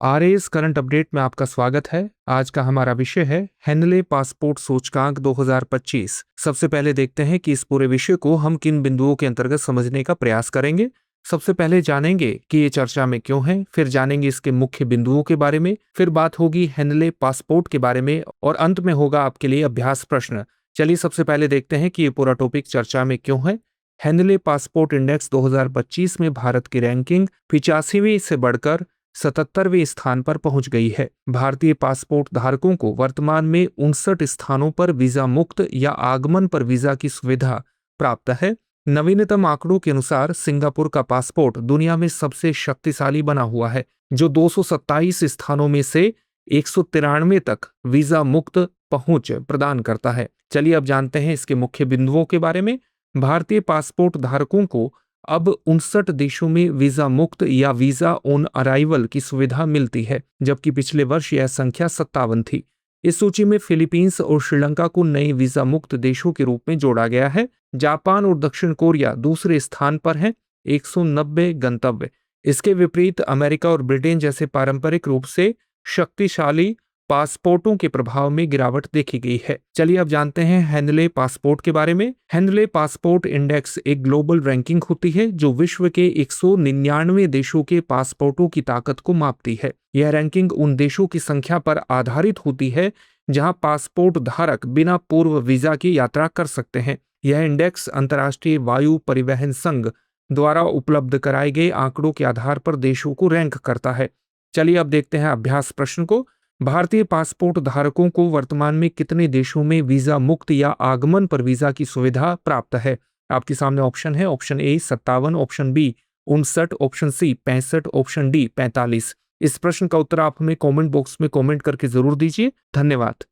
RS current update में आपका स्वागत है। आज का हमारा विषय है हेनले पासपोर्ट सूचकांक 2025। सबसे पहले देखते हैं कि इस पूरे विषय को हम किन बिंदुओं के अंतर्गत समझने का प्रयास करेंगे। सबसे पहले जानेंगे कि ये चर्चा में क्यों है, फिर जानेंगे इसके मुख्य बिंदुओं के बारे में, फिर बात होगी हेनले पासपोर्ट के बारे में और अंत में होगा आपके लिए अभ्यास प्रश्न। चलिए सबसे पहले देखते हैं कि ये पूरा टॉपिक चर्चा में क्यों है। हेनले पासपोर्ट इंडेक्स 2025 में भारत की रैंकिंग 85वीं से बढ़कर 77वें स्थान पर पहुंच गई है। भारतीय पासपोर्ट धारकों को वर्तमान में 59 स्थानों पर वीजा मुक्त या आगमन पर वीजा की सुविधा प्राप्त है। नवीनतम आंकड़ों के अनुसार सिंगापुर का पासपोर्ट दुनिया में सबसे शक्तिशाली बना हुआ है, जो 227 स्थानों में से 193 तक वीजा मुक्त पहुंच प्रदान करता है। चलिए अब जानते हैं इसके मुख्य बिंदुओं के बारे में। भारतीय पासपोर्ट धारकों को अब 59 देशों में वीजा मुक्त या वीजा ऑन अराइवल की सुविधा मिलती है, जबकि पिछले वर्ष यह संख्या 57 थी। इस सूची में फिलीपींस और श्रीलंका को नए वीजा मुक्त देशों के रूप में जोड़ा गया है। जापान और दक्षिण कोरिया दूसरे स्थान पर हैं, 190 गंतव्य। इसके विपरीत अमेरिका और ब्रिटेन जैसे पारंपरिक रूप से शक्तिशाली पासपोर्टों के प्रभाव में गिरावट देखी गई है। चलिए अब जानते हैं हेनले पासपोर्ट के बारे में। हेनले पासपोर्ट इंडेक्स एक ग्लोबल रैंकिंग होती है जो विश्व के 199 देशों के पासपोर्टों की ताकत को मापती है। यह रैंकिंग उन देशों की संख्या पर आधारित होती है जहां पासपोर्ट धारक बिना पूर्व वीजा की यात्रा कर सकते हैं। यह इंडेक्स अंतर्राष्ट्रीय वायु परिवहन संघ द्वारा उपलब्ध कराए गए आंकड़ों के आधार पर देशों को रैंक करता है। चलिए अब देखते हैं अभ्यास प्रश्न को। भारतीय पासपोर्ट धारकों को वर्तमान में कितने देशों में वीजा मुक्त या आगमन पर वीजा की सुविधा प्राप्त है? आपके सामने ऑप्शन है। Option A 57, option B 59, option C 65, option D 45। इस प्रश्न का उत्तर आप हमें कमेंट बॉक्स में कमेंट करके जरूर दीजिए। धन्यवाद।